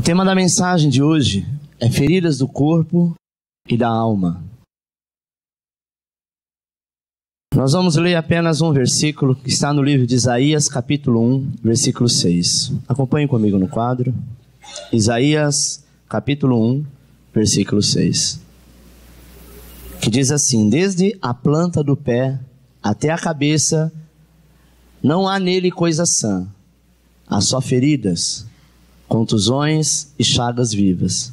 O tema da mensagem de hoje é feridas do corpo e da alma. Nós vamos ler apenas um versículo que está no livro de Isaías, capítulo 1, versículo 6. Acompanhe comigo no quadro. Isaías, capítulo 1, versículo 6. Que diz assim: desde a planta do pé até a cabeça, não há nele coisa sã. Há só feridas, contusões e chagas vivas.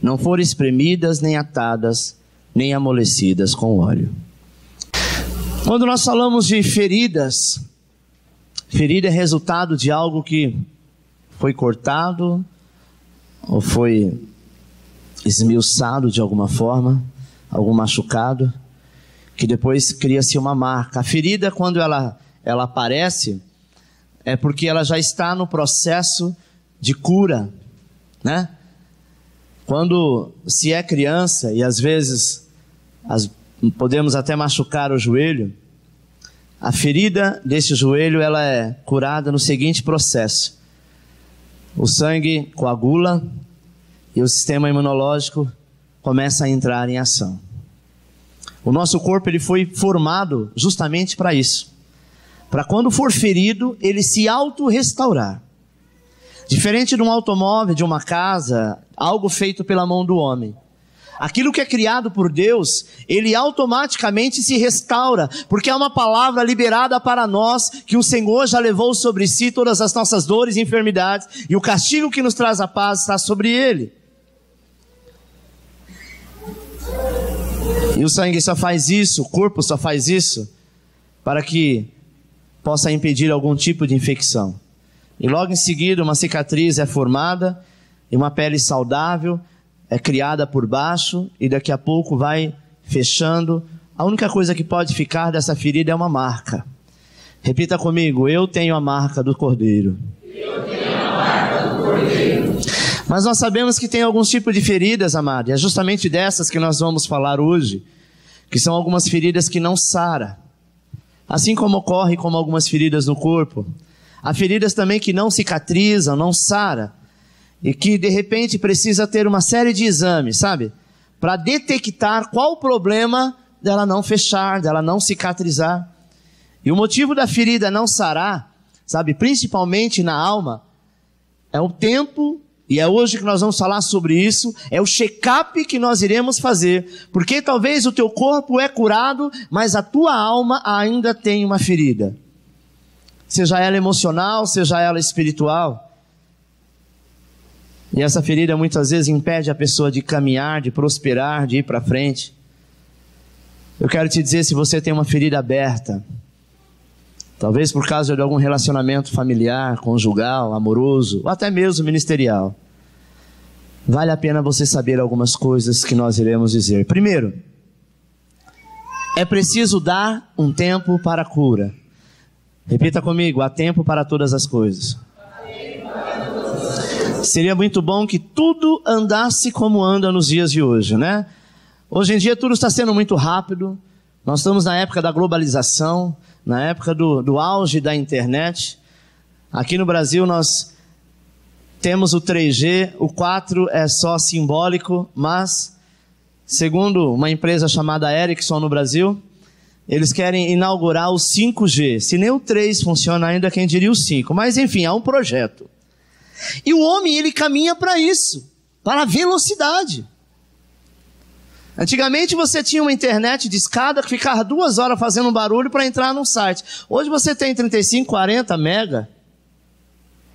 Não foram espremidas, nem atadas, nem amolecidas com óleo. Quando nós falamos de feridas, ferida é resultado de algo que foi cortado ou foi esmiuçado de alguma forma, algum machucado, que depois cria-se uma marca. A ferida, quando ela aparece, é porque ela já está no processo de cura, né? Quando se é criança e às vezes podemos até machucar o joelho, a ferida desse joelho ela é curada no seguinte processo: o sangue coagula e o sistema imunológico começa a entrar em ação. O nosso corpo ele foi formado justamente para isso, para quando for ferido ele se auto-restaurar. Diferente de um automóvel, de uma casa, algo feito pela mão do homem. Aquilo que é criado por Deus, ele automaticamente se restaura, porque é uma palavra liberada para nós, que o Senhor já levou sobre si todas as nossas dores e enfermidades, e o castigo que nos traz a paz está sobre ele. E o sangue só faz isso, o corpo só faz isso, para que possa impedir algum tipo de infecção. E logo em seguida uma cicatriz é formada, e uma pele saudável é criada por baixo, e daqui a pouco vai fechando. A única coisa que pode ficar dessa ferida é uma marca. Repita comigo: eu tenho a marca do Cordeiro. Eu tenho a marca do Cordeiro. Mas nós sabemos que tem alguns tipos de feridas, amado, e é justamente dessas que nós vamos falar hoje, que são algumas feridas que não saram. Assim como ocorre com algumas feridas no corpo, há feridas também que não cicatrizam, não saram, e que de repente precisa ter uma série de exames, sabe? Para detectar qual o problema dela não fechar, dela não cicatrizar. E o motivo da ferida não sarar, sabe, principalmente na alma, é o tempo, e é hoje que nós vamos falar sobre isso, é o check-up que nós iremos fazer, porque talvez o teu corpo é curado, mas a tua alma ainda tem uma ferida. Seja ela emocional, seja ela espiritual. E essa ferida muitas vezes impede a pessoa de caminhar, de prosperar, de ir para frente. Eu quero te dizer, se você tem uma ferida aberta, talvez por causa de algum relacionamento familiar, conjugal, amoroso, ou até mesmo ministerial, vale a pena você saber algumas coisas que nós iremos dizer. Primeiro, é preciso dar um tempo para a cura. Repita comigo: há tempo para todas as coisas. Seria muito bom que tudo andasse como anda nos dias de hoje, né? Hoje em dia tudo está sendo muito rápido. Nós estamos na época da globalização, na época do auge da internet. Aqui no Brasil nós temos o 3G, o 4 é só simbólico, mas segundo uma empresa chamada Ericsson no Brasil, eles querem inaugurar o 5G. Se nem o 3 funciona ainda, quem diria o 5. Mas enfim, há um projeto. E o homem, ele caminha para isso, para a velocidade. Antigamente você tinha uma internet de escada que ficava 2 horas fazendo um barulho para entrar num site. Hoje você tem 35, 40 mega.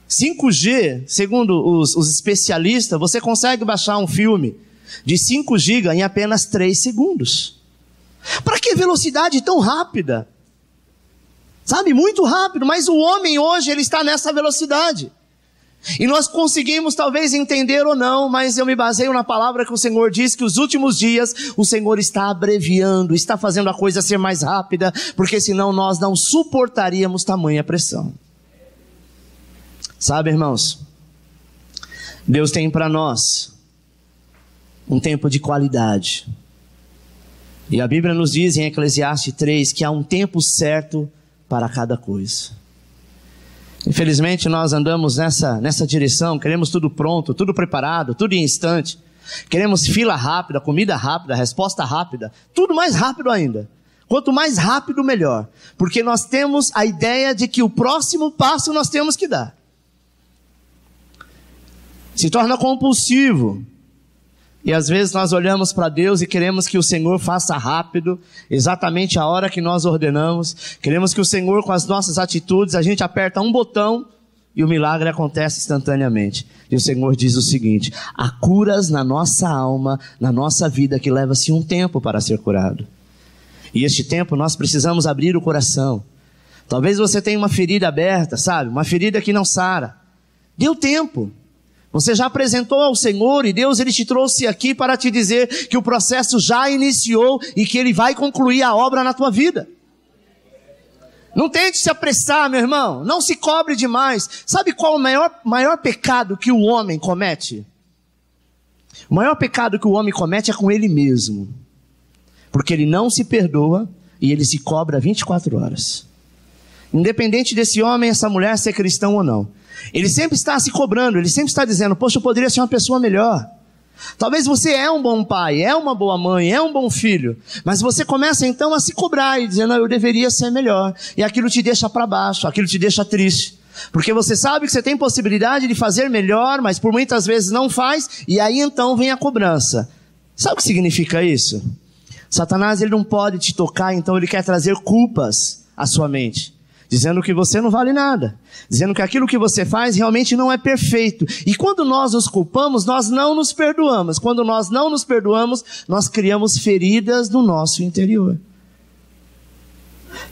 5G, segundo os especialistas, você consegue baixar um filme de 5 GB em apenas 3 segundos. Para que velocidade tão rápida? Sabe, muito rápido, mas o homem hoje ele está nessa velocidade. E nós conseguimos talvez entender ou não, mas eu me baseio na palavra que o Senhor diz, que os últimos dias o Senhor está abreviando, está fazendo a coisa ser mais rápida, porque senão nós não suportaríamos tamanha pressão. Sabe, irmãos, Deus tem para nós um tempo de qualidade. E a Bíblia nos diz em Eclesiastes 3 que há um tempo certo para cada coisa. Infelizmente nós andamos nessa direção, queremos tudo pronto, tudo preparado, tudo em instante. Queremos fila rápida, comida rápida, resposta rápida, tudo mais rápido ainda. Quanto mais rápido, melhor. Porque nós temos a ideia de que o próximo passo nós temos que dar. Se torna compulsivo. E às vezes nós olhamos para Deus e queremos que o Senhor faça rápido, exatamente a hora que nós ordenamos. Queremos que o Senhor, com as nossas atitudes, a gente aperta um botão e o milagre acontece instantaneamente. E o Senhor diz o seguinte: há curas na nossa alma, na nossa vida, que leva-se um tempo para ser curado. E este tempo nós precisamos abrir o coração. Talvez você tenha uma ferida aberta, sabe? Uma ferida que não sara. Deu tempo. Você já apresentou ao Senhor e Deus ele te trouxe aqui para te dizer que o processo já iniciou e que Ele vai concluir a obra na tua vida. Não tente se apressar, meu irmão. Não se cobre demais. Sabe qual o maior pecado que o homem comete? O maior pecado que o homem comete é com ele mesmo. Porque ele não se perdoa e ele se cobra 24 horas. Independente desse homem, essa mulher ser cristão ou não. Ele sempre está se cobrando, ele sempre está dizendo: poxa, eu poderia ser uma pessoa melhor. Talvez você é um bom pai, é uma boa mãe, é um bom filho, mas você começa então a se cobrar e dizendo: eu deveria ser melhor. E aquilo te deixa para baixo, aquilo te deixa triste. Porque você sabe que você tem possibilidade de fazer melhor, mas por muitas vezes não faz, e aí então vem a cobrança. Sabe o que significa isso? Satanás ele não pode te tocar, então ele quer trazer culpas à sua mente. Dizendo que você não vale nada. Dizendo que aquilo que você faz realmente não é perfeito. E quando nós nos culpamos, nós não nos perdoamos. Quando nós não nos perdoamos, nós criamos feridas no nosso interior.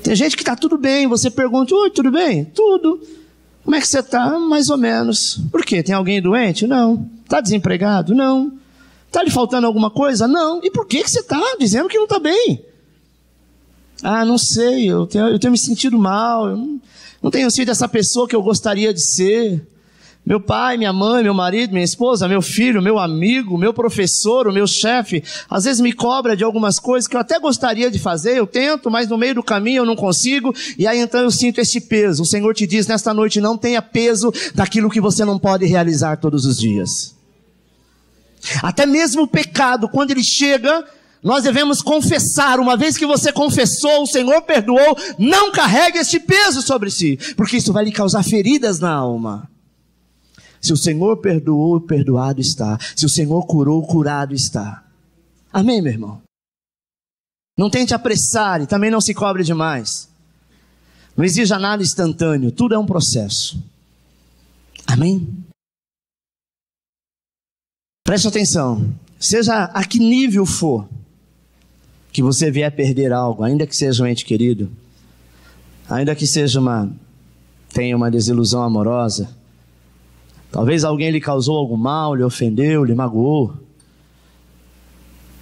Tem gente que está tudo bem, você pergunta: oi, tudo bem? Tudo. Como é que você está? Mais ou menos. Por quê? Tem alguém doente? Não. Está desempregado? Não. Está lhe faltando alguma coisa? Não. E por que você está dizendo que não está bem? Ah, não sei, eu tenho me sentido mal, eu não tenho sido essa pessoa que eu gostaria de ser. Meu pai, minha mãe, meu marido, minha esposa, meu filho, meu amigo, meu professor, o meu chefe, às vezes me cobra de algumas coisas que eu até gostaria de fazer, eu tento, mas no meio do caminho eu não consigo, e aí então eu sinto esse peso. O Senhor te diz nesta noite: não tenha peso daquilo que você não pode realizar todos os dias. Até mesmo o pecado, quando ele chega, nós devemos confessar. Uma vez que você confessou, o Senhor perdoou, não carregue este peso sobre si, porque isso vai lhe causar feridas na alma. Se o Senhor perdoou, perdoado está. Se o Senhor curou, curado está. Amém, meu irmão? Não tente apressar e também não se cobre demais. Não exija nada instantâneo, tudo é um processo. Amém? Preste atenção, seja a que nível for que você vier perder algo, ainda que seja um ente querido, ainda que tenha uma desilusão amorosa, talvez alguém lhe causou algum mal, lhe ofendeu, lhe magoou,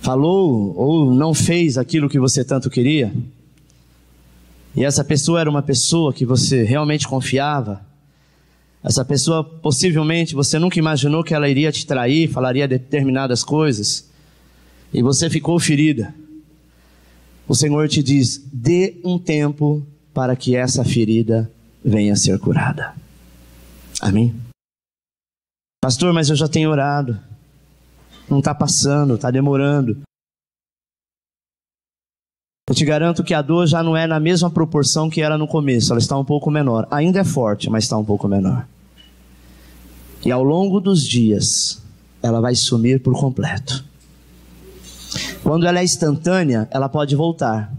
falou ou não fez aquilo que você tanto queria, e essa pessoa era uma pessoa que você realmente confiava, essa pessoa possivelmente você nunca imaginou que ela iria te trair, falaria determinadas coisas, e você ficou ferida. O Senhor te diz: dê um tempo para que essa ferida venha a ser curada. Amém? Pastor, mas eu já tenho orado. Não está passando, está demorando. Eu te garanto que a dor já não é na mesma proporção que era no começo. Ela está um pouco menor. Ainda é forte, mas está um pouco menor. E ao longo dos dias, ela vai sumir por completo. Quando ela é instantânea, ela pode voltar.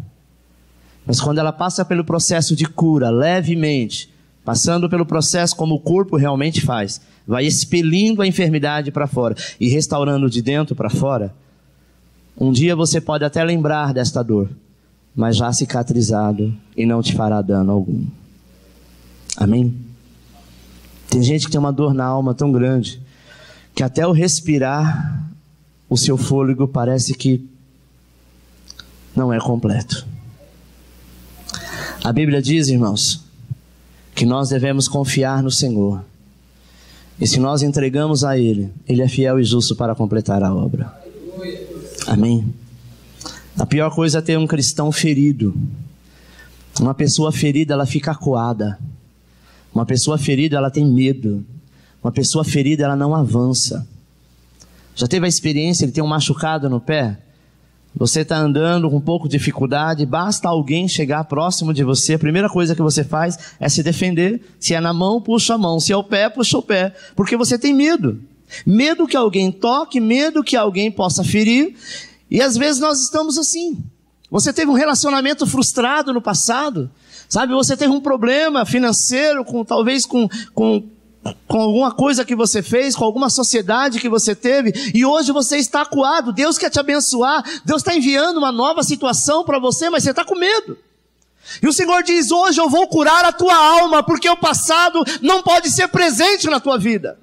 Mas quando ela passa pelo processo de cura, levemente, passando pelo processo como o corpo realmente faz, vai expelindo a enfermidade para fora e restaurando de dentro para fora, um dia você pode até lembrar desta dor, mas já cicatrizado e não te fará dano algum. Amém? Tem gente que tem uma dor na alma tão grande, que até o respirar, o seu fôlego parece que não é completo. A Bíblia diz, irmãos, que nós devemos confiar no Senhor. E se nós entregamos a Ele, Ele é fiel e justo para completar a obra. Amém? A pior coisa é ter um cristão ferido. Uma pessoa ferida, ela fica acuada. Uma pessoa ferida, ela tem medo. Uma pessoa ferida, ela não avança. Já teve a experiência de ter um machucado no pé? Você está andando com um pouco de dificuldade, basta alguém chegar próximo de você, a primeira coisa que você faz é se defender. Se é na mão, puxa a mão. Se é o pé, puxa o pé. Porque você tem medo. Medo que alguém toque, medo que alguém possa ferir. E às vezes nós estamos assim. Você teve um relacionamento frustrado no passado. Sabe, você teve um problema financeiro, talvez com alguma coisa que você fez, com alguma sociedade que você teve, e hoje você está acuado. Deus quer te abençoar, Deus está enviando uma nova situação para você, mas você está com medo. E o Senhor diz: hoje eu vou curar a tua alma, porque o passado não pode ser presente na tua vida.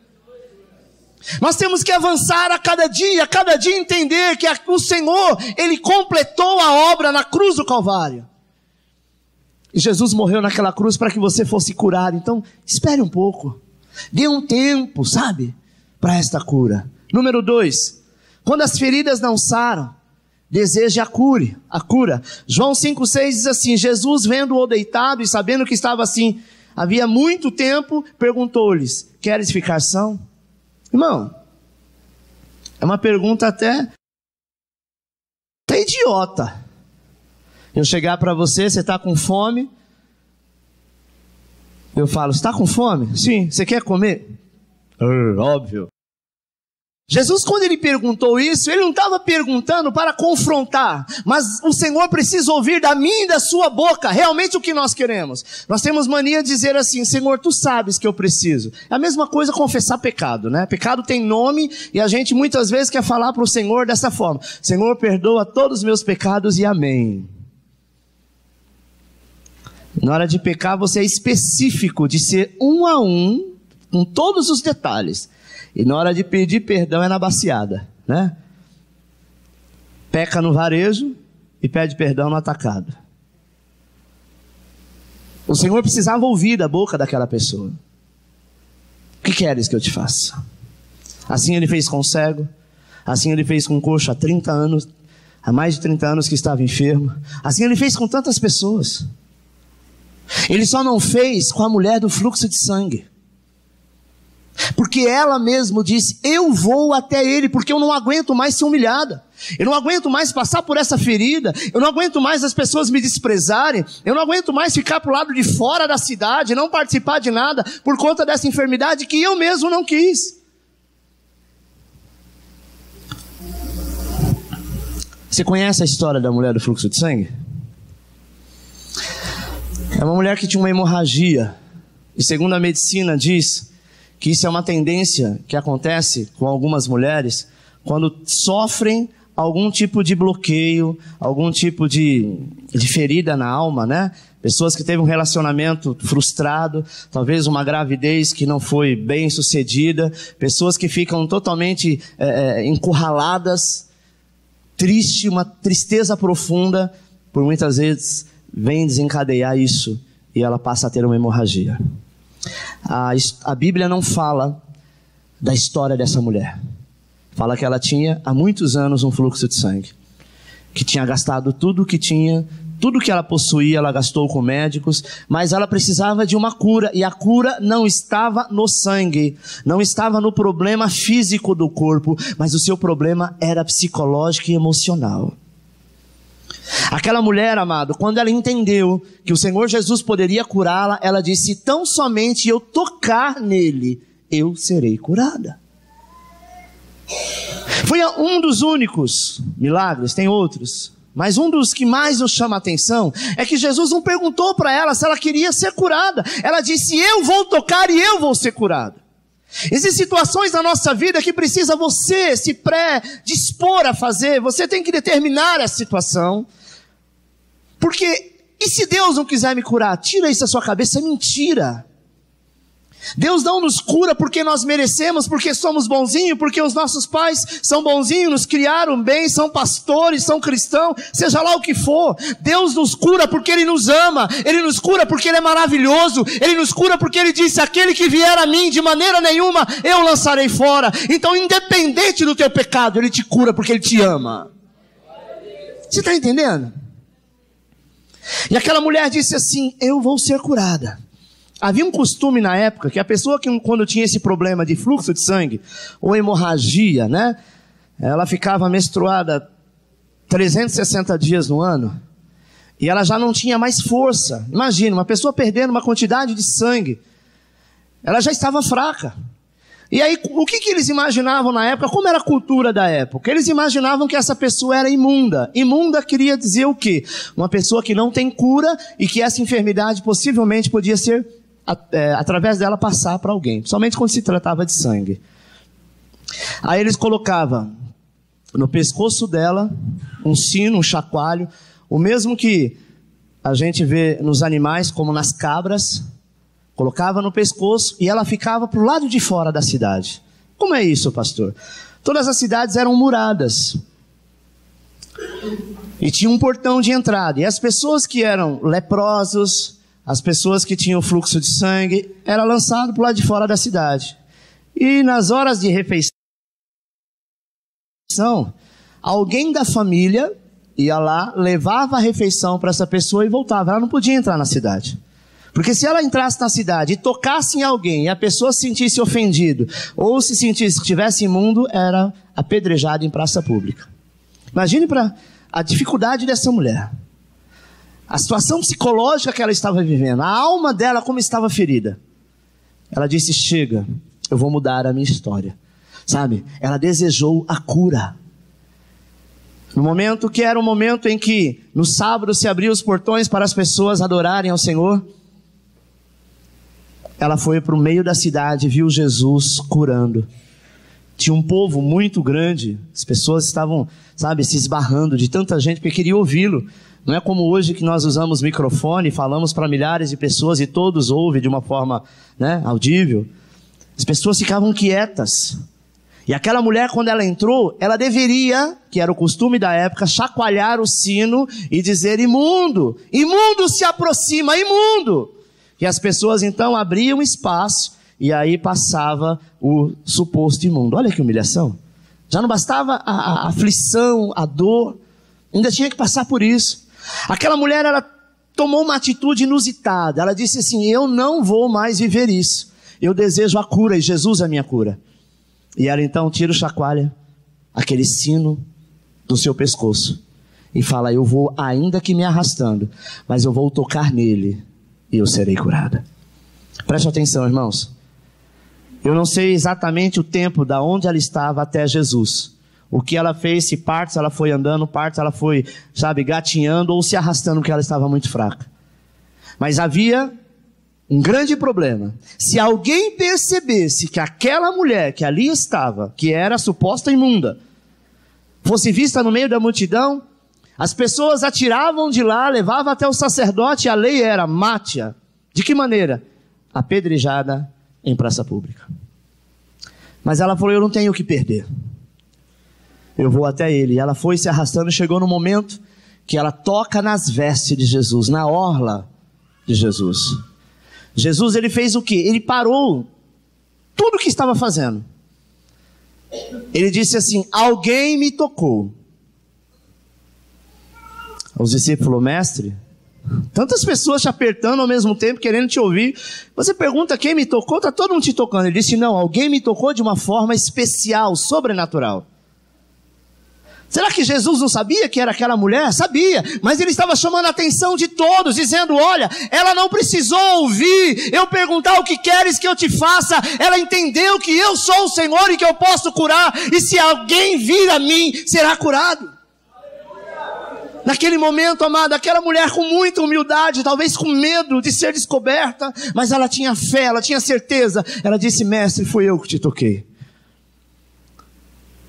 Nós temos que avançar a cada dia entender que o Senhor, Ele completou a obra na cruz do Calvário. E Jesus morreu naquela cruz para que você fosse curado. Então, espere um pouco. Dê um tempo, sabe? Para esta cura. Número 2. Quando as feridas não saram, deseje a cura. João 5,6 diz assim: Jesus, vendo-o deitado e sabendo que estava assim havia muito tempo, perguntou-lhes: queres ficar são? Irmão, é uma pergunta até idiota. Eu chegar para você, você está com fome. Eu falo: você está com fome? Sim. Você quer comer? Óbvio. Jesus, quando ele perguntou isso, ele não estava perguntando para confrontar, mas o Senhor precisa ouvir da minha e da sua boca realmente o que nós queremos. Nós temos mania de dizer assim: Senhor, tu sabes que eu preciso. É a mesma coisa confessar pecado, né? Pecado tem nome e a gente muitas vezes quer falar para o Senhor dessa forma: Senhor, perdoa todos os meus pecados e amém. Na hora de pecar, você é específico, de ser um a um, com todos os detalhes. E na hora de pedir perdão é na baciada, né? Peca no varejo e pede perdão no atacado. O Senhor precisava ouvir da boca daquela pessoa: o que queres que eu te faça? Assim Ele fez com o cego, assim Ele fez com o coxo há 30 anos, há mais de 30 anos que estava enfermo. Assim Ele fez com tantas pessoas. Ele só não fez com a mulher do fluxo de sangue, porque ela mesma disse: eu vou até ele, porque eu não aguento mais ser humilhada, eu não aguento mais passar por essa ferida, eu não aguento mais as pessoas me desprezarem, eu não aguento mais ficar para o lado de fora da cidade, não participar de nada, por conta dessa enfermidade que eu mesmo não quis. Você conhece a história da mulher do fluxo de sangue? É uma mulher que tinha uma hemorragia, e segundo a medicina diz que isso é uma tendência que acontece com algumas mulheres quando sofrem algum tipo de bloqueio, algum tipo de ferida na alma, né? Pessoas que teve um relacionamento frustrado, talvez uma gravidez que não foi bem sucedida, pessoas que ficam totalmente encurraladas, triste, uma tristeza profunda, por muitas vezes vem desencadear isso e ela passa a ter uma hemorragia. A Bíblia não fala da história dessa mulher. Fala que ela tinha há muitos anos um fluxo de sangue, que tinha gastado tudo que tinha, tudo que ela possuía ela gastou com médicos, mas ela precisava de uma cura, e a cura não estava no sangue, não estava no problema físico do corpo, mas o seu problema era psicológico e emocional. Aquela mulher, amado, quando ela entendeu que o Senhor Jesus poderia curá-la, ela disse: tão somente eu tocar nele, eu serei curada. Foi um dos únicos milagres, tem outros, mas um dos que mais nos chama a atenção é que Jesus não perguntou para ela se ela queria ser curada. Ela disse: eu vou tocar e eu vou ser curada. Existem situações na nossa vida que precisa você se predispor a fazer. Você tem que determinar a situação. Porque, e se Deus não quiser me curar? Tira isso da sua cabeça, é mentira. Deus não nos cura porque nós merecemos, porque somos bonzinhos, porque os nossos pais são bonzinhos, nos criaram bem, são pastores, são cristãos, seja lá o que for. Deus nos cura porque Ele nos ama, Ele nos cura porque Ele é maravilhoso, Ele nos cura porque Ele disse: aquele que vier a mim, de maneira nenhuma eu lançarei fora. Então, independente do teu pecado, Ele te cura porque Ele te ama. Você está entendendo? E aquela mulher disse assim: eu vou ser curada. Havia um costume na época que a pessoa que quando tinha esse problema de fluxo de sangue ou hemorragia, né, ela ficava menstruada 360 dias no ano e ela já não tinha mais força. Imagina, uma pessoa perdendo uma quantidade de sangue, ela já estava fraca. E aí, o que eles imaginavam na época? Como era a cultura da época? Eles imaginavam que essa pessoa era imunda. Imunda queria dizer o quê? Uma pessoa que não tem cura e que essa enfermidade possivelmente podia ser, através dela, passar para alguém. Somente quando se tratava de sangue. Aí eles colocavam no pescoço dela um sino, um chacoalho, o mesmo que a gente vê nos animais, como nas cabras. Colocava no pescoço e ela ficava para o lado de fora da cidade. Como é isso, pastor? Todas as cidades eram muradas. E tinha um portão de entrada. E as pessoas que eram leprosos, as pessoas que tinham fluxo de sangue, era lançado para o lado de fora da cidade. E nas horas de refeição, alguém da família ia lá, levava a refeição para essa pessoa e voltava. Ela não podia entrar na cidade. Porque se ela entrasse na cidade e tocasse em alguém e a pessoa se sentisse ofendido ou se sentisse que estivesse imundo, era apedrejada em praça pública. Imagine para a dificuldade dessa mulher. A situação psicológica que ela estava vivendo. A alma dela como estava ferida. Ela disse, chega, eu vou mudar a minha história. Sabe? Ela desejou a cura. No momento que era o momento em que no sábado se abriam os portões para as pessoas adorarem ao Senhor, ela foi para o meio da cidade e viu Jesus curando. Tinha um povo muito grande, as pessoas estavam, sabe, se esbarrando de tanta gente, porque queria ouvi-lo. Não é como hoje que nós usamos microfone, falamos para milhares de pessoas e todos ouvem de uma forma, né, audível. As pessoas ficavam quietas. E aquela mulher, quando ela entrou, ela deveria, que era o costume da época, chacoalhar o sino e dizer, imundo, imundo se aproxima, imundo. E as pessoas então abriam espaço e aí passava o suposto imundo. Olha que humilhação. Já não bastava a aflição, a dor, ainda tinha que passar por isso. Aquela mulher, ela tomou uma atitude inusitada. Ela disse assim, eu não vou mais viver isso. Eu desejo a cura e Jesus é a minha cura. E ela então tira o chacoalha, aquele sino do seu pescoço e fala, eu vou ainda que me arrastando, mas eu vou tocar nele. E eu serei curada. Preste atenção, irmãos. Eu não sei exatamente o tempo da onde ela estava até Jesus. O que ela fez, se partes ela foi andando, partes ela foi, sabe, gatinhando ou se arrastando porque ela estava muito fraca. Mas havia um grande problema. Se alguém percebesse que aquela mulher que ali estava, que era suposta imunda, fosse vista no meio da multidão, as pessoas a tiravam de lá, levavam até o sacerdote e a lei era mate-a. De que maneira? Apedrejada em praça pública. Mas ela falou, eu não tenho o que perder. Eu vou até ele. E ela foi se arrastando e chegou no momento que ela toca nas vestes de Jesus, na orla de Jesus. Jesus, ele fez o quê? Ele parou tudo o que estava fazendo. Ele disse assim, alguém me tocou. Os discípulos falaram, mestre, tantas pessoas te apertando ao mesmo tempo, querendo te ouvir. Você pergunta quem me tocou, está todo mundo te tocando. Ele disse, não, alguém me tocou de uma forma especial, sobrenatural. Será que Jesus não sabia que era aquela mulher? Sabia, mas ele estava chamando a atenção de todos, dizendo, olha, ela não precisou ouvir eu perguntar o que queres que eu te faça. Ela entendeu que eu sou o Senhor e que eu posso curar, e se alguém vir a mim, será curado. Naquele momento, amada, aquela mulher com muita humildade, talvez com medo de ser descoberta, mas ela tinha fé, ela tinha certeza. Ela disse, mestre, foi eu que te toquei.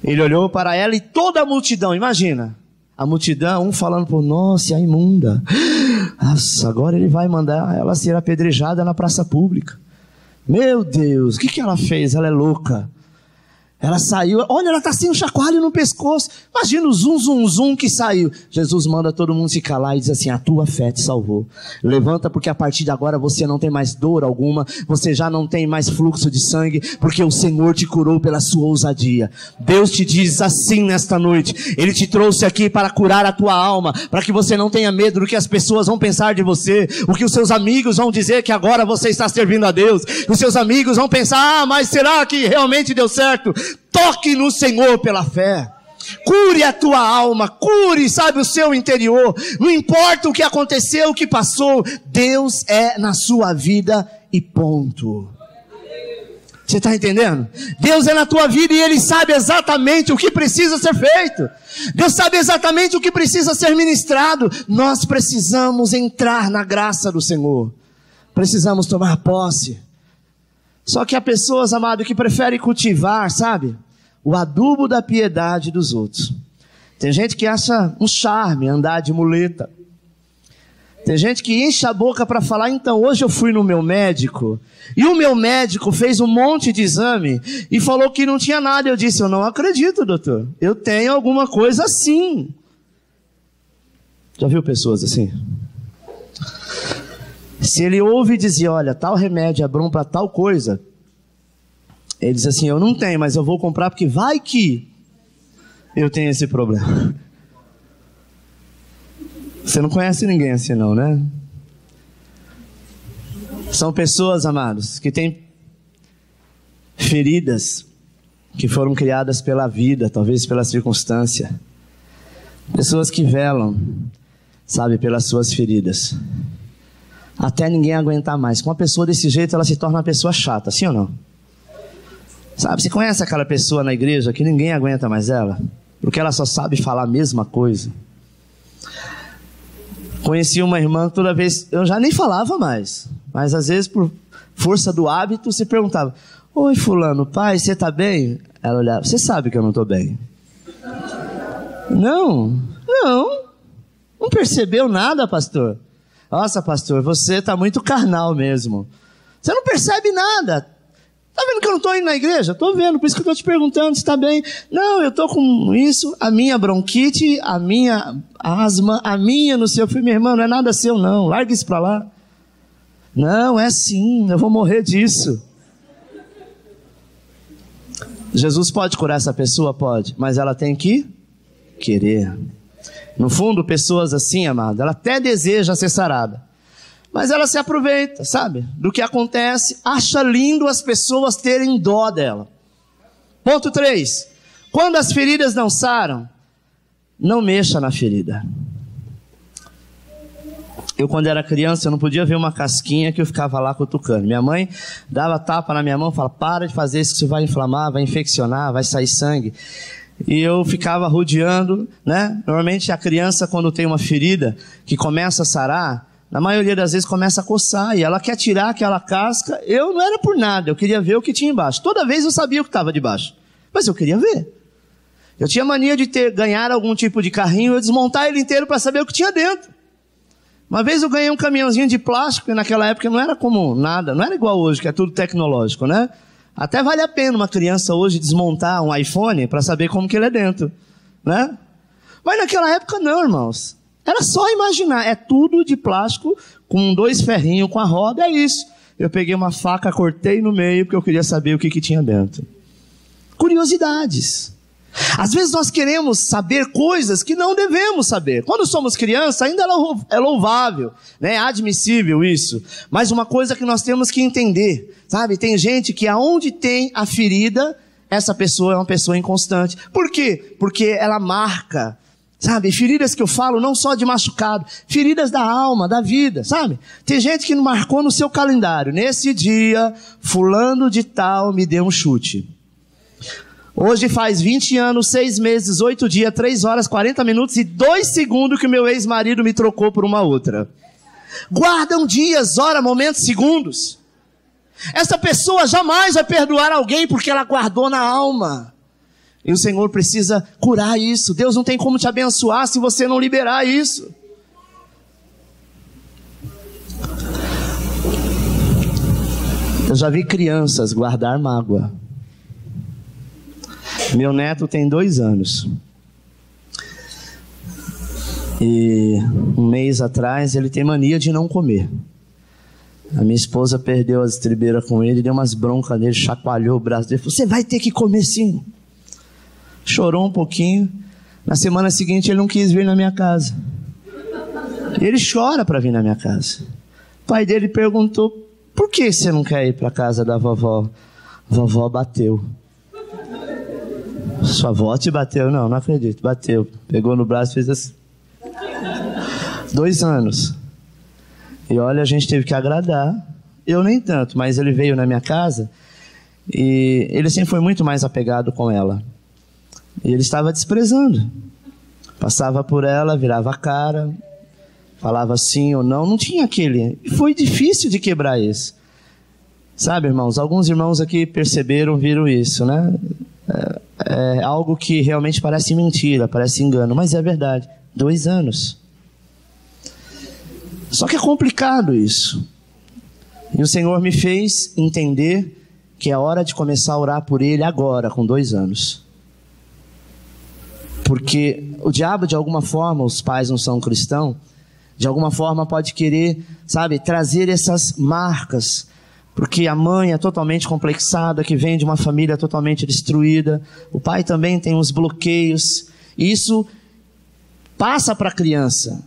Ele olhou para ela e toda a multidão, imagina, a multidão, um falando por, nossa, a imunda. Nossa, agora ele vai mandar ela ser apedrejada na praça pública. Meu Deus, o que ela fez? Ela é louca. Ela saiu, olha, ela está sem um chacoalho no pescoço. Imagina o zum, zum, zum que saiu. Jesus manda todo mundo se calar e diz assim: a tua fé te salvou. Levanta, porque a partir de agora você não tem mais dor alguma, você já não tem mais fluxo de sangue, porque o Senhor te curou pela sua ousadia. Deus te diz assim nesta noite: Ele te trouxe aqui para curar a tua alma, para que você não tenha medo do que as pessoas vão pensar de você, o que os seus amigos vão dizer que agora você está servindo a Deus. Os seus amigos vão pensar: mas será que realmente deu certo? Toque no Senhor pela fé. Cure a tua alma, cure, sabe, o seu interior. Não importa o que aconteceu, o que passou, Deus é na sua vida e ponto. Você está entendendo? Deus é na tua vida e Ele sabe exatamente o que precisa ser feito. Deus sabe exatamente o que precisa ser ministrado. Nós precisamos entrar na graça do Senhor. Precisamos tomar posse. Só que há pessoas, amado, que preferem cultivar, sabe, o adubo da piedade dos outros. Tem gente que acha um charme andar de muleta. Tem gente que enche a boca para falar: então, hoje eu fui no meu médico, e o meu médico fez um monte de exame, e falou que não tinha nada. Eu disse: eu não acredito, doutor, eu tenho alguma coisa assim. Já viu pessoas assim? Se ele ouve e dizer: olha, tal remédio é bom para tal coisa, ele diz assim: eu não tenho, mas eu vou comprar porque vai que eu tenho esse problema. Você não conhece ninguém assim não, né? São pessoas, amados, que têm feridas que foram criadas pela vida, talvez pela circunstância. Pessoas que velam, sabe, pelas suas feridas, até ninguém aguentar mais. Com uma pessoa desse jeito, ela se torna uma pessoa chata, sim ou não? Sabe, você conhece aquela pessoa na igreja que ninguém aguenta mais ela, porque ela só sabe falar a mesma coisa? Conheci uma irmã, toda vez, eu já nem falava mais, mas às vezes por força do hábito, você perguntava: oi fulano, pai, você está bem? Ela olhava: você sabe que eu não estou bem. Não percebeu nada, pastor? Nossa, pastor, você está muito carnal mesmo. Você não percebe nada. Está vendo que eu não estou indo na igreja? Estou vendo, por isso que eu estou te perguntando se está bem. Não, eu estou com isso, a minha bronquite, a minha asma, a minha no seu. Eu falei: minha irmã, não é nada seu não, larga isso para lá. Não, é sim, eu vou morrer disso. Jesus pode curar essa pessoa? Pode, mas ela tem que querer. No fundo, pessoas assim, amado, ela até deseja ser sarada, mas ela se aproveita, sabe, do que acontece, acha lindo as pessoas terem dó dela. Ponto 3. Quando as feridas não saram, não mexa na ferida. Eu, quando era criança, eu não podia ver uma casquinha que eu ficava lá cutucando. Minha mãe dava tapa na minha mão e falava: para de fazer isso, que isso vai inflamar, vai infeccionar, vai sair sangue. E eu ficava rodeando, né? Normalmente a criança, quando tem uma ferida que começa a sarar, na maioria das vezes começa a coçar, e ela quer tirar aquela casca. Eu não era por nada, eu queria ver o que tinha embaixo. Toda vez eu sabia o que estava debaixo, mas eu queria ver. Eu tinha mania de ganhar algum tipo de carrinho, eu desmontar ele inteiro para saber o que tinha dentro. Uma vez eu ganhei um caminhãozinho de plástico, e naquela época não era como nada, não era igual hoje, que é tudo tecnológico, né? Até vale a pena uma criança hoje desmontar um iPhone para saber como que ele é dentro, né? Mas naquela época não, irmãos. Era só imaginar, é tudo de plástico, com 2 ferrinhos com a roda, é isso. Eu peguei uma faca, cortei no meio, porque eu queria saber o que tinha dentro. Curiosidades. Às vezes nós queremos saber coisas que não devemos saber. Quando somos crianças, ainda é louvável, né? É admissível isso. Mas uma coisa que nós temos que entender, sabe? Tem gente que aonde tem a ferida, essa pessoa é uma pessoa inconstante. Por quê? Porque ela marca, sabe? Feridas que eu falo não só de machucado, feridas da alma, da vida, sabe? Tem gente que marcou no seu calendário: nesse dia, fulano de tal me deu um chute. Hoje faz 20 anos, 6 meses, 8 dias, 3 horas, 40 minutos e 2 segundos que o meu ex-marido me trocou por uma outra. Guardam dias, horas, momentos, segundos. Essa pessoa jamais vai perdoar alguém porque ela guardou na alma. E o Senhor precisa curar isso. Deus não tem como te abençoar se você não liberar isso. Eu já vi crianças guardar mágoa. Meu neto tem 2 anos. E um mês atrás ele tem mania de não comer. A minha esposa perdeu as estribeiras com ele, deu umas broncas nele, chacoalhou o braço dele, falou: você vai ter que comer sim. Chorou um pouquinho. Na semana seguinte ele não quis vir na minha casa. E ele chora para vir na minha casa. O pai dele perguntou: por que você não quer ir para a casa da vovó? Vovó bateu. Sua avó te bateu? Não, não acredito. Bateu. Pegou no braço e fez assim. 2 anos. E olha, a gente teve que agradar. Eu nem tanto, mas ele veio na minha casa e ele sempre foi muito mais apegado com ela. E ele estava desprezando. Passava por ela, virava a cara, falava sim ou não. Não tinha aquele. E foi difícil de quebrar isso. Sabe, irmãos? Alguns irmãos aqui perceberam, viram isso, né? É algo que realmente parece mentira, parece engano, mas é verdade. 2 anos. Só que é complicado isso. E o Senhor me fez entender que é hora de começar a orar por ele agora, com 2 anos. Porque o diabo, de alguma forma, os pais não são cristãos, de alguma forma pode querer, sabe, trazer essas marcas. Porque a mãe é totalmente complexada, que vem de uma família totalmente destruída. O pai também tem uns bloqueios. E isso passa para a criança.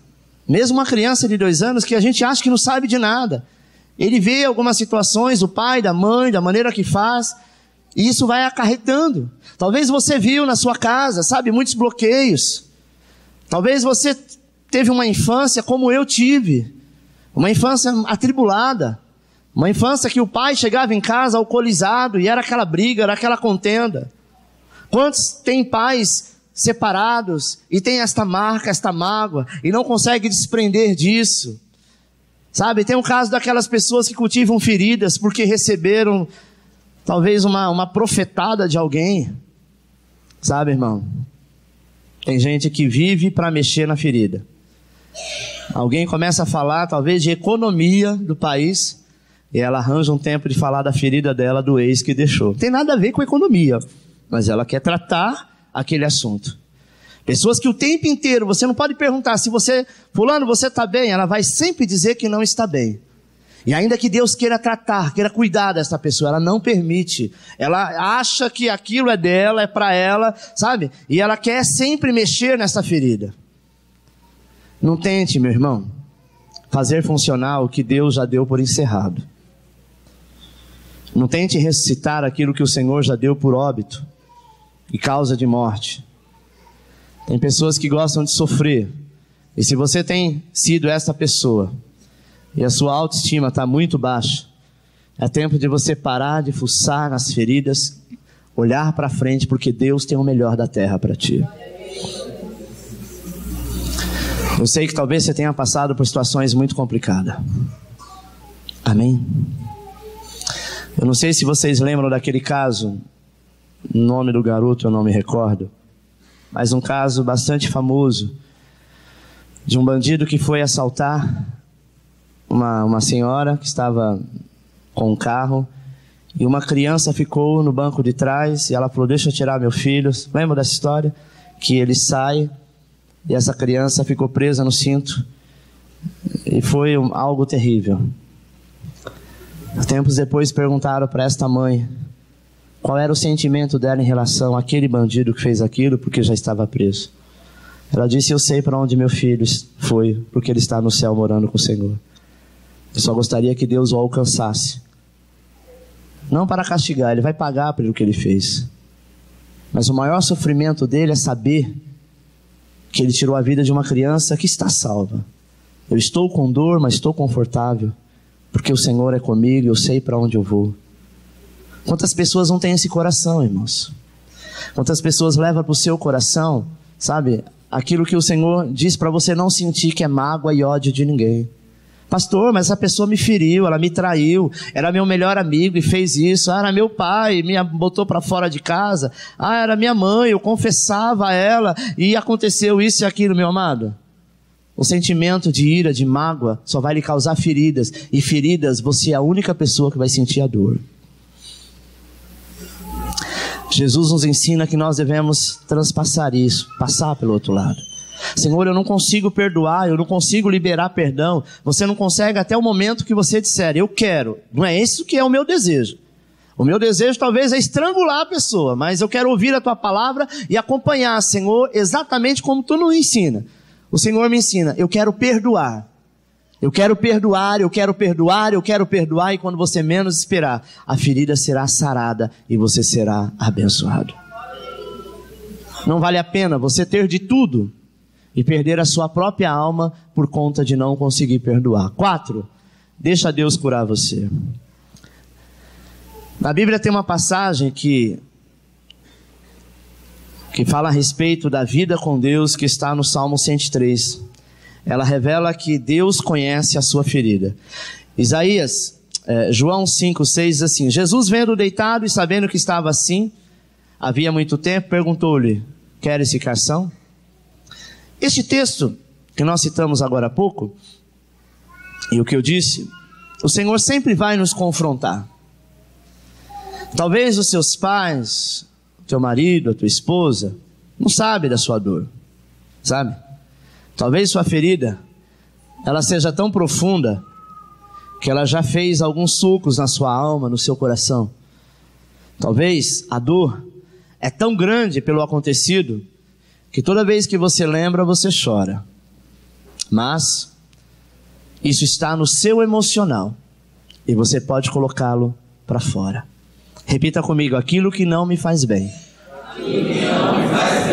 Mesmo uma criança de 2 anos que a gente acha que não sabe de nada. Ele vê algumas situações, o pai, da mãe, da maneira que faz, e isso vai acarretando. Talvez você viu na sua casa, sabe, muitos bloqueios. Talvez você teve uma infância como eu tive. Uma infância atribulada. Uma infância que o pai chegava em casa alcoolizado e era aquela briga, era aquela contenda. Quantos têm pais separados e tem esta marca, esta mágoa e não consegue desprender disso? Sabe, tem um caso daquelas pessoas que cultivam feridas porque receberam talvez uma profetada de alguém. Sabe, irmão? Tem gente que vive para mexer na ferida. Alguém começa a falar talvez de economia do país e ela arranja um tempo de falar da ferida dela, do ex que deixou. Não tem nada a ver com economia, mas ela quer tratar aquele assunto. Pessoas que o tempo inteiro, você não pode perguntar se você, fulano, você está bem? Ela vai sempre dizer que não está bem. E ainda que Deus queira tratar, queira cuidar dessa pessoa, ela não permite. Ela acha que aquilo é dela, é para ela, sabe? E ela quer sempre mexer nessa ferida. Não tente, meu irmão, fazer funcionar o que Deus já deu por encerrado. Não tente ressuscitar aquilo que o Senhor já deu por óbito e causa de morte. Tem pessoas que gostam de sofrer. E se você tem sido essa pessoa e a sua autoestima está muito baixa, é tempo de você parar de fuçar nas feridas, olhar para frente, porque Deus tem o melhor da terra para ti. Eu sei que talvez você tenha passado por situações muito complicadas. Amém? Eu não sei se vocês lembram daquele caso, o nome do garoto eu não me recordo, mas um caso bastante famoso, de um bandido que foi assaltar uma senhora que estava com um carro, e uma criança ficou no banco de trás, e ela falou: deixa eu tirar meu filho. Lembra dessa história? Que ele sai, e essa criança ficou presa no cinto, e foi algo terrível. Tempos depois perguntaram para esta mãe qual era o sentimento dela em relação àquele bandido que fez aquilo, porque já estava preso. Ela disse: eu sei para onde meu filho foi, porque ele está no céu morando com o Senhor. Eu só gostaria que Deus o alcançasse, não para castigar, ele vai pagar pelo que ele fez, mas o maior sofrimento dele é saber que ele tirou a vida de uma criança que está salva. Eu estou com dor, mas estou confortável, porque o Senhor é comigo, eu sei para onde eu vou. Quantas pessoas não têm esse coração, irmãos? Quantas pessoas levam para o seu coração, sabe, aquilo que o Senhor diz para você não sentir, que é mágoa e ódio de ninguém. Pastor, mas essa pessoa me feriu, ela me traiu, era meu melhor amigo e fez isso. Era meu pai, me botou para fora de casa. Era minha mãe, eu confessava a ela e aconteceu isso e aquilo, meu amado. O sentimento de ira, de mágoa, só vai lhe causar feridas. E feridas, você é a única pessoa que vai sentir a dor. Jesus nos ensina que nós devemos transpassar isso, passar pelo outro lado. Senhor, eu não consigo perdoar, eu não consigo liberar perdão. Você não consegue até o momento que você disser, eu quero. Não é isso que é o meu desejo. O meu desejo talvez é estrangular a pessoa, mas eu quero ouvir a tua palavra e acompanhar, Senhor, exatamente como tu nos ensina. O Senhor me ensina, eu quero perdoar. Eu quero perdoar, eu quero perdoar, eu quero perdoar, e quando você menos esperar, a ferida será sarada e você será abençoado. Não vale a pena você ter de tudo e perder a sua própria alma por conta de não conseguir perdoar. 4, deixa Deus curar você. Na Bíblia tem uma passagem que fala a respeito da vida com Deus, que está no Salmo 103. Ela revela que Deus conhece a sua ferida. João 5:6 diz assim: Jesus, vendo deitado e sabendo que estava assim, havia muito tempo, perguntou-lhe: queres ficar são? Este texto que nós citamos agora há pouco, e o que eu disse, o Senhor sempre vai nos confrontar. Talvez os seus pais, teu marido, a tua esposa, não sabe da sua dor, sabe? Talvez sua ferida, ela seja tão profunda, que ela já fez alguns sulcos na sua alma, no seu coração. Talvez a dor é tão grande pelo acontecido, que toda vez que você lembra, você chora. Mas isso está no seu emocional, e você pode colocá-lo para fora. Repita comigo: aquilo que não me faz bem,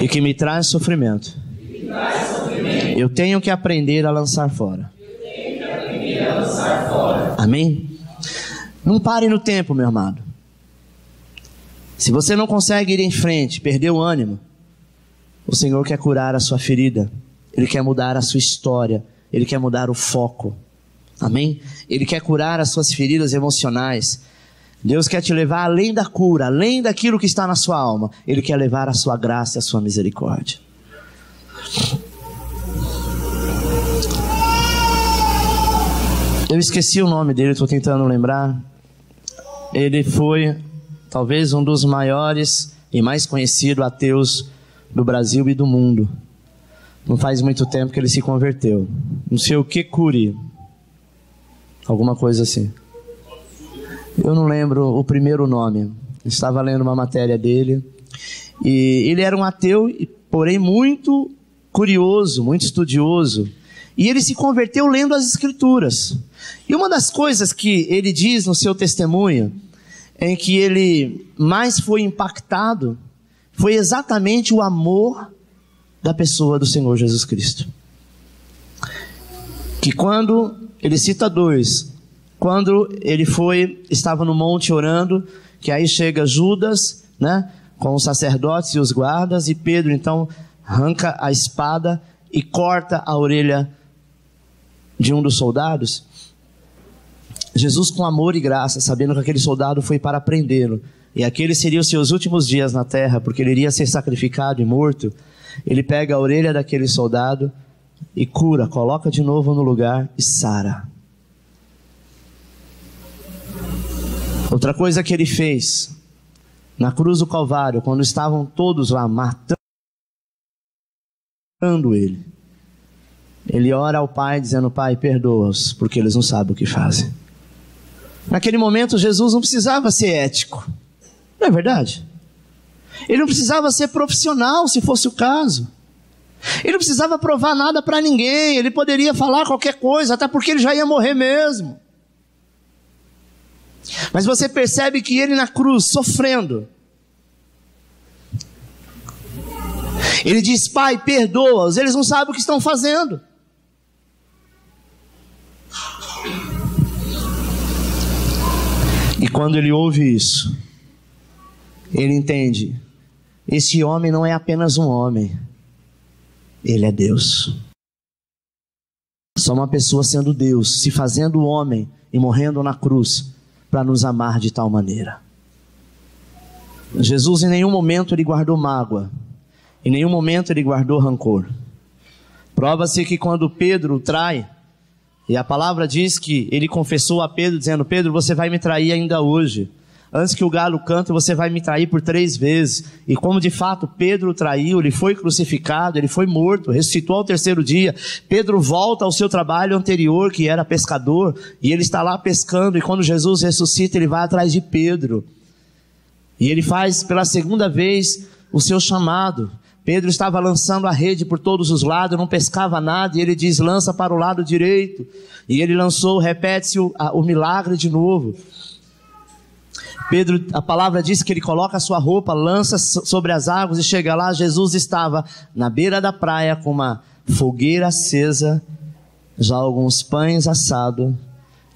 e que me traz sofrimento, eu tenho que aprender a lançar fora. Amém? Não pare no tempo, meu amado. Se você não consegue ir em frente, perder o ânimo, o Senhor quer curar a sua ferida. Ele quer mudar a sua história. Ele quer mudar o foco. Amém? Ele quer curar as suas feridas emocionais. Deus quer te levar além da cura, além daquilo que está na sua alma. Ele quer levar a sua graça e a sua misericórdia. Eu esqueci o nome dele, estou tentando lembrar. Ele foi talvez um dos maiores e mais conhecidos ateus do Brasil e do mundo. Não faz muito tempo que ele se converteu. Não sei o que Curi, alguma coisa assim. Eu não lembro o primeiro nome. Estava lendo uma matéria dele. E ele era um ateu, porém muito curioso, muito estudioso. E ele se converteu lendo as Escrituras. E uma das coisas que ele diz no seu testemunho, em que ele mais foi impactado, foi exatamente o amor da pessoa do Senhor Jesus Cristo. Que quando, ele cita 2, quando ele estava no monte orando, que aí chega Judas, né, com os sacerdotes e os guardas, e Pedro então arranca a espada e corta a orelha de um dos soldados. Jesus, com amor e graça, sabendo que aquele soldado foi para prendê-lo, e aqueles seriam os seus últimos dias na terra, porque ele iria ser sacrificado e morto, ele pega a orelha daquele soldado e cura, coloca de novo no lugar e sara. Outra coisa que ele fez na cruz do Calvário, quando estavam todos lá matando ele ora ao Pai dizendo: Pai, perdoa-os, porque eles não sabem o que fazem. Naquele momento Jesus não precisava ser ético, não é verdade? Ele não precisava ser profissional, se fosse o caso. Ele não precisava provar nada para ninguém. Ele poderia falar qualquer coisa, até porque ele já ia morrer mesmo. Mas você percebe que ele na cruz, sofrendo, ele diz: Pai, perdoa-os, eles não sabem o que estão fazendo. E quando ele ouve isso, ele entende: esse homem não é apenas um homem, ele é Deus. Só uma pessoa sendo Deus, se fazendo homem e morrendo na cruz para nos amar de tal maneira. Jesus em nenhum momento ele guardou mágoa, em nenhum momento ele guardou rancor. Prova-se que quando Pedro trai, e a palavra diz que ele confessou a Pedro dizendo: Pedro, você vai me trair ainda hoje. antes que o galo cante, você vai me trair por 3 vezes. E como de fato Pedro o traiu, ele foi crucificado, ele foi morto, ressuscitou ao 3º dia. Pedro volta ao seu trabalho anterior, que era pescador, e ele está lá pescando, e quando Jesus ressuscita, ele vai atrás de Pedro. E ele faz pela 2ª vez o seu chamado. Pedro estava lançando a rede por todos os lados, não pescava nada, e ele diz, lança para o lado direito. E ele lançou, repete-se o milagre de novo. Pedro, a palavra diz que ele coloca a sua roupa, lança sobre as águas e chega lá. Jesus estava na beira da praia com uma fogueira acesa, já alguns pães assados.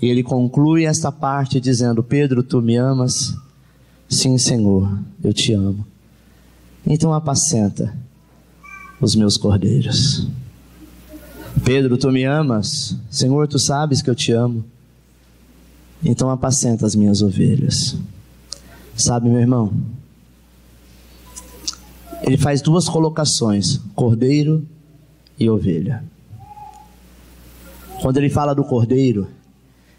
E ele conclui esta parte dizendo, Pedro, tu me amas? Sim, Senhor, eu te amo. Então apacenta os meus cordeiros. Pedro, tu me amas? Senhor, tu sabes que eu te amo. Então apacenta as minhas ovelhas. Sabe, meu irmão, ele faz 2 colocações, cordeiro e ovelha. Quando ele fala do cordeiro,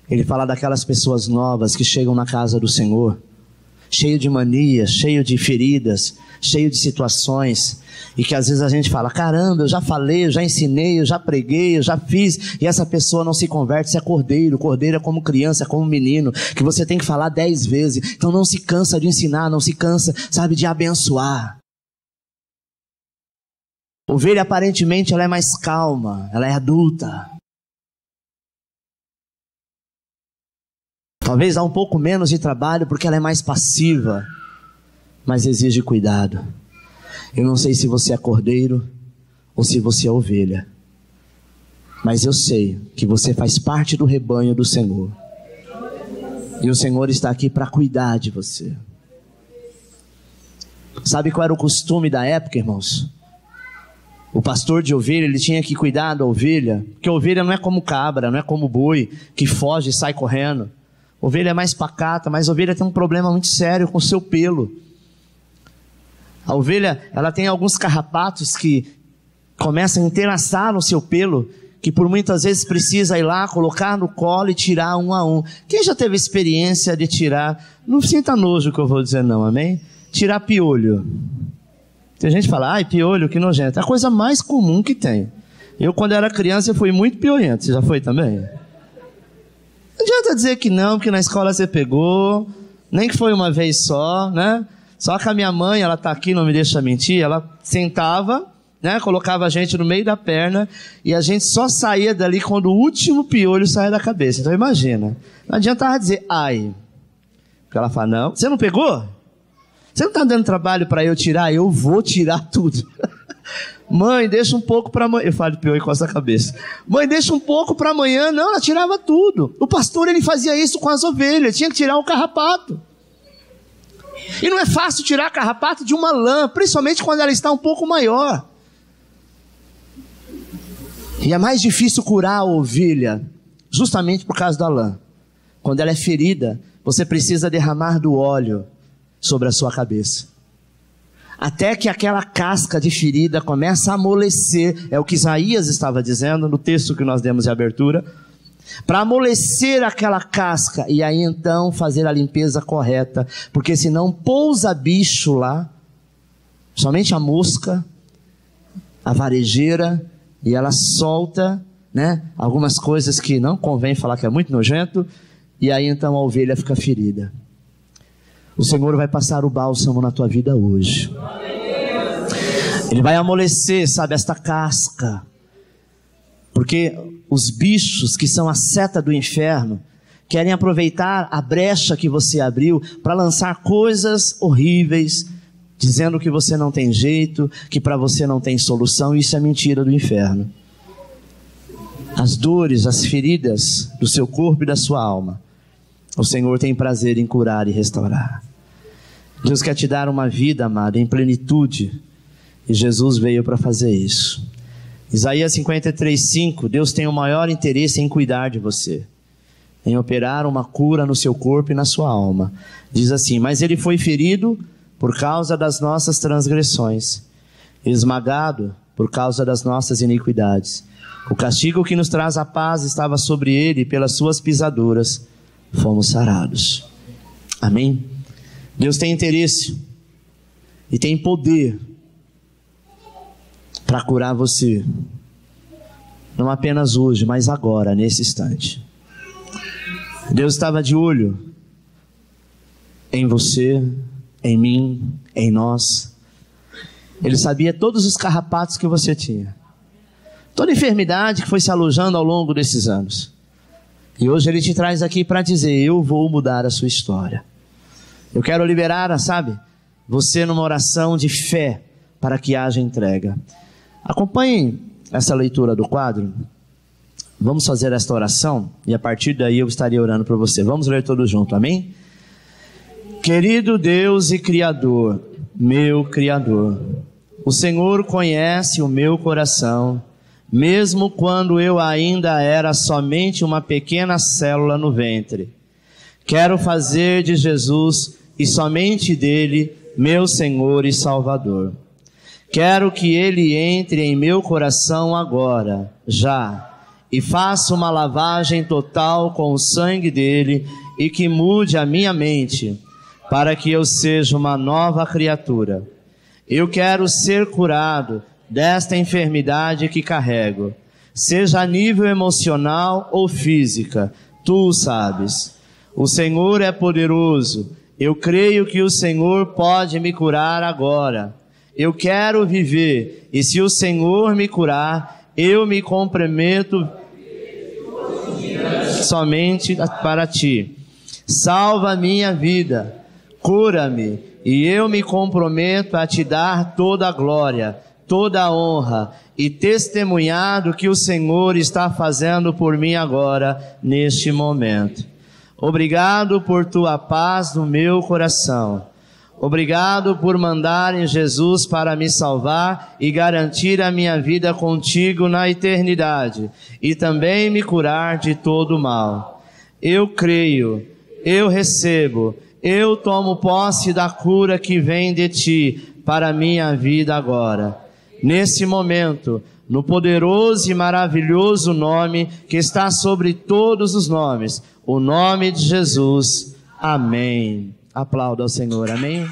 ele fala daquelas pessoas novas que chegam na casa do Senhor, cheio de manias, cheio de feridas, cheio de situações, e que às vezes a gente fala, caramba, eu já falei, eu já ensinei, eu já preguei, eu já fiz, e essa pessoa não se converte. Isso é cordeiro. Cordeiro é como criança, é como menino, que você tem que falar 10 vezes, então não se cansa de ensinar, não se cansa, sabe, de abençoar. Ovelha aparentemente ela é mais calma, ela é adulta, talvez há um pouco menos de trabalho porque ela é mais passiva, mas exige cuidado. Eu não sei se você é cordeiro ou se você é ovelha, mas eu sei que você faz parte do rebanho do Senhor, e o Senhor está aqui para cuidar de você. Sabe qual era o costume da época, irmãos? O pastor de ovelha, ele tinha que cuidar da ovelha, porque a ovelha não é como cabra, não é como boi, que foge e sai correndo. A ovelha é mais pacata, mas a ovelha tem um problema muito sério com o seu pelo. A ovelha, ela tem alguns carrapatos que começam a entrelaçar no seu pelo, que por muitas vezes precisa ir lá, colocar no colo e tirar um a um. Quem já teve experiência de tirar, não sinta nojo que eu vou dizer não, amém? Tirar piolho. Tem gente que fala, ai, piolho, que nojento. É a coisa mais comum que tem. Eu, quando era criança, eu fui muito piolhento. Você já foi também? Não adianta dizer que não, porque na escola você pegou, nem que foi uma vez só, né? Só que a minha mãe, ela está aqui, não me deixa mentir, ela sentava, né? Colocava a gente no meio da perna e a gente só saía dali quando o último piolho saía da cabeça. Então imagina, não adiantava dizer, ai. Porque ela fala, não, você não pegou? Você não está dando trabalho para eu tirar? Eu vou tirar tudo. Mãe, deixa um pouco para amanhã. Eu falo de pior e coça a cabeça. Mãe, deixa um pouco para amanhã. Não, ela tirava tudo. O pastor, ele fazia isso com as ovelhas. Tinha que tirar o carrapato. E não é fácil tirar carrapato de uma lã, principalmente quando ela está um pouco maior. E é mais difícil curar a ovelha, justamente por causa da lã. Quando ela é ferida, você precisa derramar do óleo sobre a sua cabeça, até que aquela casca de ferida começa a amolecer. É o que Isaías estava dizendo no texto que nós demos de abertura, para amolecer aquela casca, e aí então fazer a limpeza correta, porque senão pousa bicho lá, somente a mosca, a varejeira, e ela solta, né, algumas coisas que não convém falar, que é muito nojento, e aí então a ovelha fica ferida. O Senhor vai passar o bálsamo na tua vida hoje. Ele vai amolecer, sabe, esta casca. Porque os bichos que são a seta do inferno querem aproveitar a brecha que você abriu para lançar coisas horríveis, dizendo que você não tem jeito, que para você não tem solução. Isso é mentira do inferno. As dores, as feridas do seu corpo e da sua alma, o Senhor tem prazer em curar e restaurar. Deus quer te dar uma vida, amado, em plenitude, e Jesus veio para fazer isso. Isaías 53:5, Deus tem o maior interesse em cuidar de você, em operar uma cura no seu corpo e na sua alma. Diz assim, mas ele foi ferido por causa das nossas transgressões, esmagado por causa das nossas iniquidades. O castigo que nos traz a paz estava sobre ele, e pelas suas pisaduras fomos sarados. Amém? Deus tem interesse e tem poder para curar você. Não apenas hoje, mas agora, nesse instante. Deus estava de olho em você, em mim, em nós. Ele sabia todos os carrapatos que você tinha. Toda enfermidade que foi se alojando ao longo desses anos. E hoje Ele te traz aqui para dizer: eu vou mudar a sua história. Eu quero liberar, sabe, você numa oração de fé para que haja entrega. Acompanhe essa leitura do quadro. Vamos fazer esta oração e a partir daí eu estaria orando por você. Vamos ler todos juntos, amém? Querido Deus e Criador, meu Criador, o Senhor conhece o meu coração, mesmo quando eu ainda era somente uma pequena célula no ventre. Quero fazer de Jesus e somente dele meu Senhor e Salvador. Quero que Ele entre em meu coração agora, já, e faça uma lavagem total com o sangue dele e que mude a minha mente, para que eu seja uma nova criatura. Eu quero ser curado desta enfermidade que carrego, seja a nível emocional ou física, tu o sabes. O Senhor é poderoso, eu creio que o Senhor pode me curar agora. Eu quero viver, e se o Senhor me curar, eu me comprometo somente para ti. Salva a minha vida, cura-me, e eu me comprometo a te dar toda a glória, toda a honra, e testemunhar do que o Senhor está fazendo por mim agora, neste momento. Obrigado por tua paz no meu coração. Obrigado por mandar em Jesus para me salvar e garantir a minha vida contigo na eternidade, e também me curar de todo o mal. Eu creio, eu recebo, eu tomo posse da cura que vem de ti para a minha vida agora. Nesse momento, no poderoso e maravilhoso nome que está sobre todos os nomes, o nome de Jesus. Amém. Aplauda ao Senhor, amém?